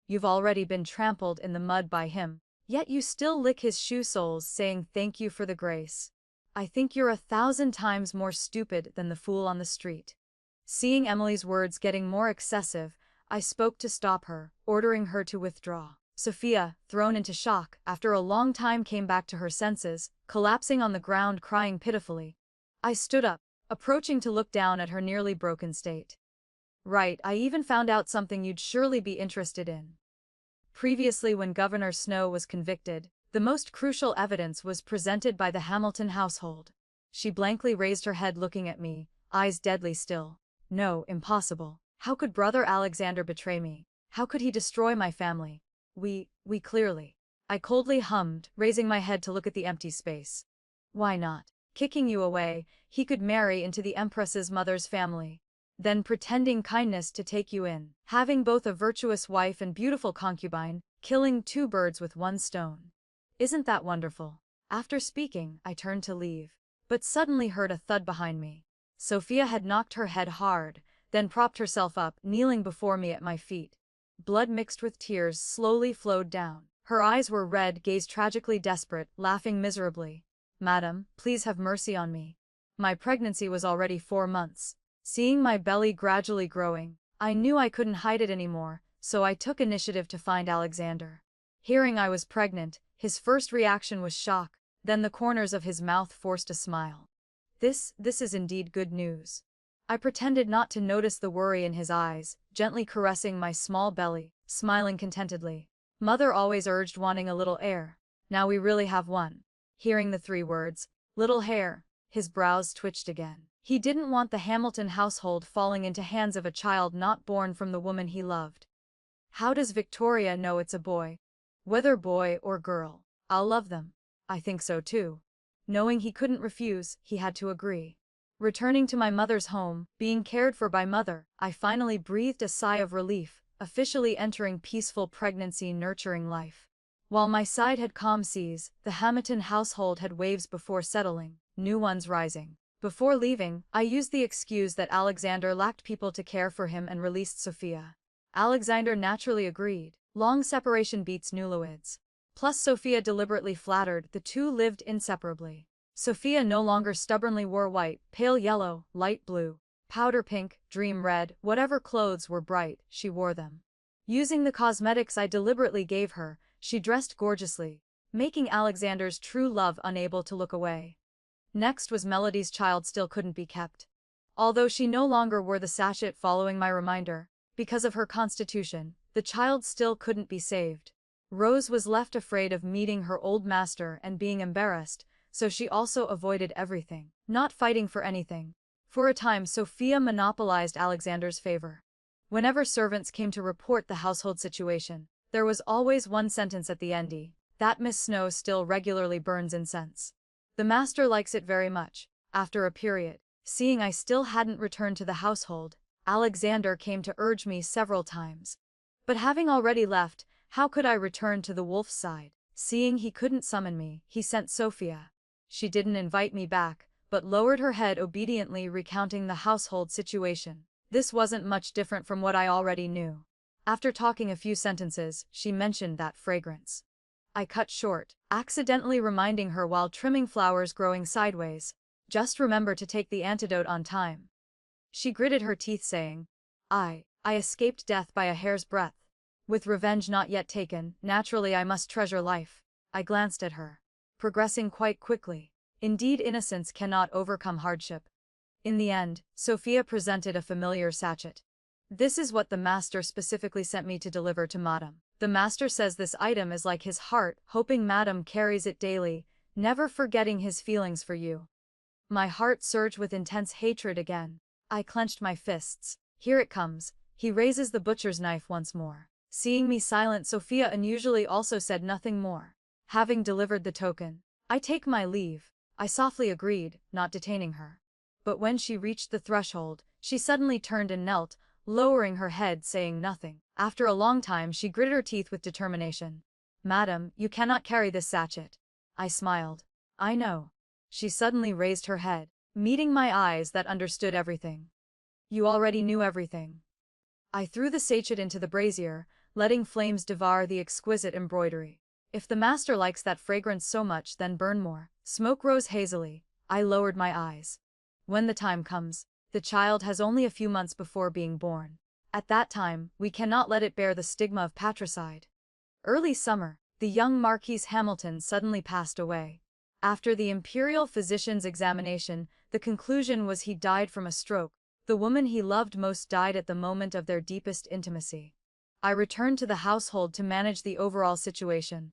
S1: You've already been trampled in the mud by him, yet you still lick his shoe soles saying thank you for the grace. I think you're 1,000 times more stupid than the fool on the street. Seeing Emily's words getting more excessive, I spoke to stop her, ordering her to withdraw. Sophia, thrown into shock, after a long time came back to her senses, collapsing on the ground crying pitifully. I stood up, approaching to look down at her nearly broken state. Right, I even found out something you'd surely be interested in. Previously, when Governor Snow was convicted, the most crucial evidence was presented by the Hamilton household. She blankly raised her head looking at me, eyes deadly still. No, impossible. How could Brother Alexander betray me? How could he destroy my family? We clearly. I coldly hummed, raising my head to look at the empty space. Why not? Kicking you away, he could marry into the Empress's mother's family. Then pretending kindness to take you in, having both a virtuous wife and beautiful concubine, killing two birds with one stone. Isn't that wonderful? After speaking, I turned to leave, but suddenly heard a thud behind me. Sophia had knocked her head hard, then propped herself up, kneeling before me at my feet. Blood mixed with tears slowly flowed down. Her eyes were red, gaze tragically desperate, laughing miserably. "Madam, please have mercy on me. My pregnancy was already 4 months. Seeing my belly gradually growing, I knew I couldn't hide it anymore, so I took initiative to find Alexander. Hearing I was pregnant, his first reaction was shock, then the corners of his mouth forced a smile. This is indeed good news." I pretended not to notice the worry in his eyes, gently caressing my small belly, smiling contentedly. Mother always urged wanting a little heir. Now we really have one. Hearing the 3 words, "little heir," his brows twitched again. He didn't want the Hamilton household falling into hands of a child not born from the woman he loved. How does Victoria know it's a boy? Whether boy or girl, I'll love them. I think so too. Knowing he couldn't refuse, he had to agree. Returning to my mother's home, being cared for by Mother, I finally breathed a sigh of relief, officially entering peaceful pregnancy nurturing life. While my side had calm seas, the Hamilton household had waves before settling, new ones rising. Before leaving, I used the excuse that Alexander lacked people to care for him and released Sophia. Alexander naturally agreed. Long separation beats newlyweds. Plus Sophia deliberately flattered, the two lived inseparably. Sophia no longer stubbornly wore white, pale yellow, light blue, powder pink, dream red, whatever clothes were bright, she wore them. Using the cosmetics I deliberately gave her, she dressed gorgeously, making Alexander's true love unable to look away. Next was Melody's child still couldn't be kept. Although she no longer wore the sachet following my reminder, because of her constitution, the child still couldn't be saved. Rose was left afraid of meeting her old master and being embarrassed, so she also avoided everything, not fighting for anything. For a time Sophia monopolized Alexander's favor. Whenever servants came to report the household situation, there was always one sentence at the end, that Miss Snow still regularly burns incense. The master likes it very much. After a period, seeing I still hadn't returned to the household, Alexander came to urge me several times. But having already left, how could I return to the wolf's side? Seeing he couldn't summon me, he sent Sophia. She didn't invite me back, but lowered her head obediently, recounting the household situation. This wasn't much different from what I already knew. After talking a few sentences, she mentioned that fragrance. I cut short, accidentally reminding her while trimming flowers growing sideways. Just remember to take the antidote on time. She gritted her teeth saying, I escaped death by a hair's breadth. With revenge not yet taken, naturally I must treasure life. I glanced at her. Progressing quite quickly. Indeed, innocence cannot overcome hardship. In the end, Sophia presented a familiar sachet. This is what the master specifically sent me to deliver to Madame. The master says this item is like his heart, hoping Madame carries it daily, never forgetting his feelings for you. My heart surged with intense hatred again. I clenched my fists. Here it comes. He raises the butcher's knife once more. Seeing me silent, Sophia unusually also said nothing more. Having delivered the token, I take my leave. I softly agreed, not detaining her. But when she reached the threshold, she suddenly turned and knelt, lowering her head, saying nothing. After a long time she gritted her teeth with determination. Madam, you cannot carry this sachet. I smiled. I know. She suddenly raised her head, meeting my eyes that understood everything. You already knew everything. I threw the sachet into the brazier, letting flames devour the exquisite embroidery. If the master likes that fragrance so much, then burn more. Smoke rose hazily. I lowered my eyes. When the time comes, the child has only a few months before being born. At that time, we cannot let it bear the stigma of patricide. Early summer, the young Marquis Hamilton suddenly passed away. After the imperial physician's examination, the conclusion was he died from a stroke. The woman he loved most died at the moment of their deepest intimacy. I returned to the household to manage the overall situation.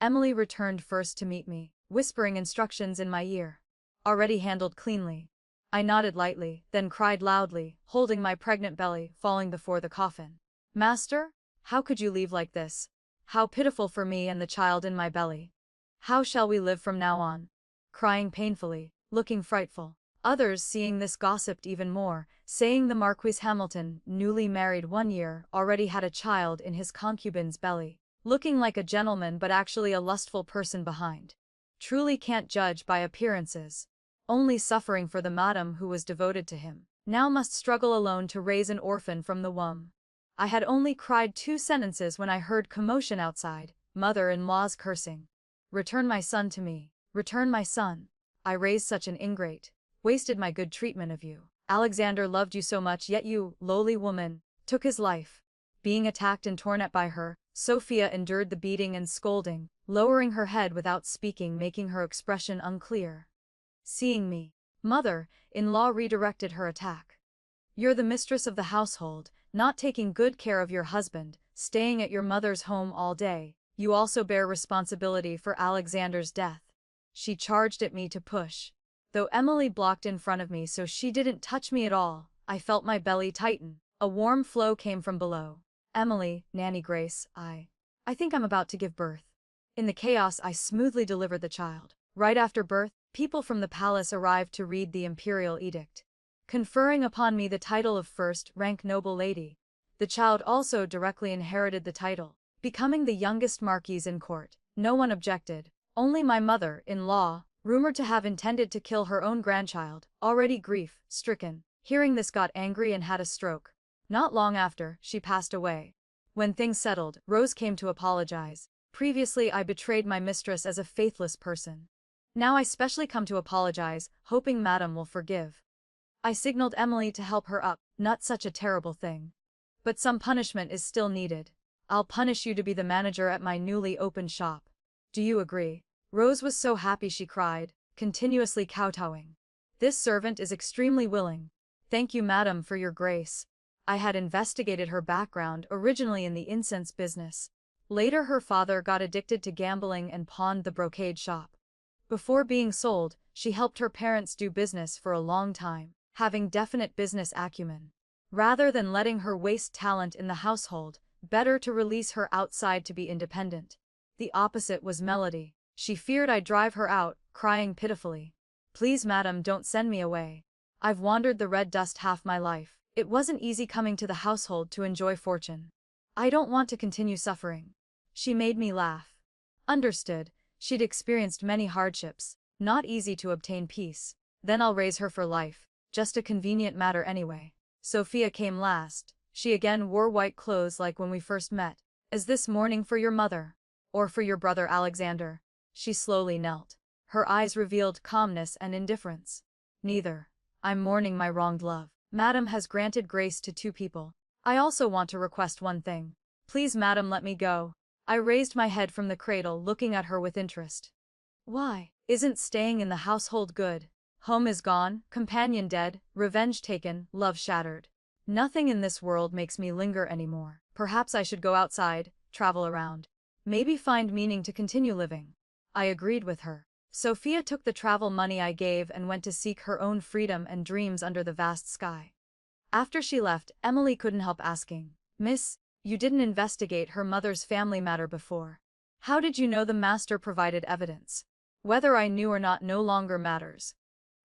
S1: Emily returned first to meet me, whispering instructions in my ear. Already handled cleanly. I nodded lightly, then cried loudly, holding my pregnant belly, falling before the coffin. Master? How could you leave like this? How pitiful for me and the child in my belly. How shall we live from now on? Crying painfully, looking frightful. Others, seeing this, gossiped even more, saying the Marquis Hamilton, newly married 1 year, already had a child in his concubine's belly, looking like a gentleman but actually a lustful person behind. Truly can't judge by appearances. Only suffering for the madam who was devoted to him, now must struggle alone to raise an orphan from the womb. I had only cried 2 sentences when I heard commotion outside, mother-in-law's cursing. Return my son to me. Return my son. I raised such an ingrate. Wasted my good treatment of you. Alexander loved you so much, yet you, lowly woman, took his life. Being attacked and torn at by her, Sophia endured the beating and scolding, lowering her head without speaking, making her expression unclear. Seeing me, mother-in-law redirected her attack. You're the mistress of the household, not taking good care of your husband, staying at your mother's home all day. You also bear responsibility for Alexander's death. She charged at me to push. Though Emily blocked in front of me so she didn't touch me at all, I felt my belly tighten. A warm flow came from below. Emily, Nanny Grace, I think I'm about to give birth. In the chaos, I smoothly delivered the child. Right after birth, people from the palace arrived to read the imperial edict, conferring upon me the title of first-rank noble lady. The child also directly inherited the title, becoming the youngest marquise in court. No one objected, only my mother-in-law, rumored to have intended to kill her own grandchild, already grief-stricken, hearing this got angry and had a stroke. Not long after, she passed away. When things settled, Rose came to apologize. Previously I betrayed my mistress as a faithless person. Now I specially come to apologize, hoping Madam will forgive. I signaled Emily to help her up, not such a terrible thing. But some punishment is still needed. I'll punish you to be the manager at my newly opened shop. Do you agree? Rose was so happy she cried, continuously kowtowing. This servant is extremely willing. Thank you, madam, for your grace. I had investigated her background, originally in the incense business. Later her father got addicted to gambling and pawned the brocade shop. Before being sold, she helped her parents do business for a long time, having definite business acumen. Rather than letting her waste talent in the household, better to release her outside to be independent. The opposite was Melody. She feared I'd drive her out, crying pitifully. Please madam, don't send me away. I've wandered the red dust half my life. It wasn't easy coming to the household to enjoy fortune. I don't want to continue suffering. She made me laugh. Understood, she'd experienced many hardships, not easy to obtain peace. Then I'll raise her for life, just a convenient matter anyway. Sophia came last. She again wore white clothes like when we first met. Is this mourning for your mother? Or for your brother Alexander? She slowly knelt. Her eyes revealed calmness and indifference. Neither. I'm mourning my wronged love. Madam has granted grace to 2 people. I also want to request one thing. Please madam, let me go. I raised my head from the cradle, looking at her with interest. Why? Isn't staying in the household good? Home is gone, companion dead, revenge taken, love shattered. Nothing in this world makes me linger anymore. Perhaps I should go outside, travel around. Maybe find meaning to continue living. I agreed with her. Sophia took the travel money I gave and went to seek her own freedom and dreams under the vast sky. After she left, Emily couldn't help asking, Miss, you didn't investigate her mother's family matter before. How did you know the master provided evidence? Whether I knew or not no longer matters.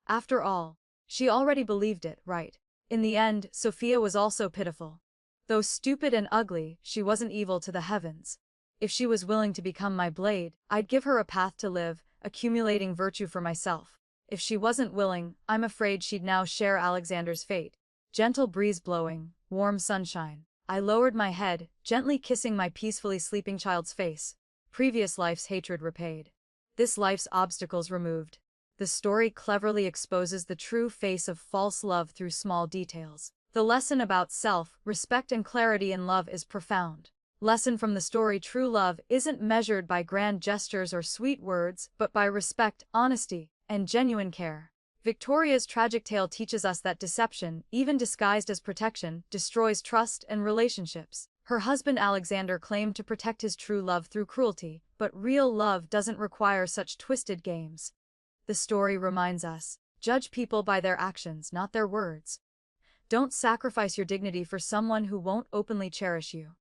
S1: After all, she already believed it, right? In the end, Sophia was also pitiful. Though stupid and ugly, she wasn't evil to the heavens. If she was willing to become my blade, I'd give her a path to live, accumulating virtue for myself. If she wasn't willing, I'm afraid she'd now share Alexander's fate. Gentle breeze blowing, warm sunshine. I lowered my head, gently kissing my peacefully sleeping child's face. Previous life's hatred repaid. This life's obstacles removed. The story cleverly exposes the true face of false love through small details. The lesson about self-respect and clarity in love is profound. Lesson from the story: true love isn't measured by grand gestures or sweet words, but by respect, honesty, and genuine care. Victoria's tragic tale teaches us that deception, even disguised as protection, destroys trust and relationships. Her husband Alexander claimed to protect his true love through cruelty, but real love doesn't require such twisted games. The story reminds us, judge people by their actions, not their words. Don't sacrifice your dignity for someone who won't openly cherish you.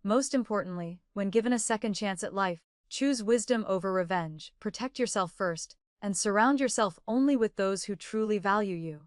S1: Most importantly, when given a second chance at life, choose wisdom over revenge, protect yourself first, and surround yourself only with those who truly value you.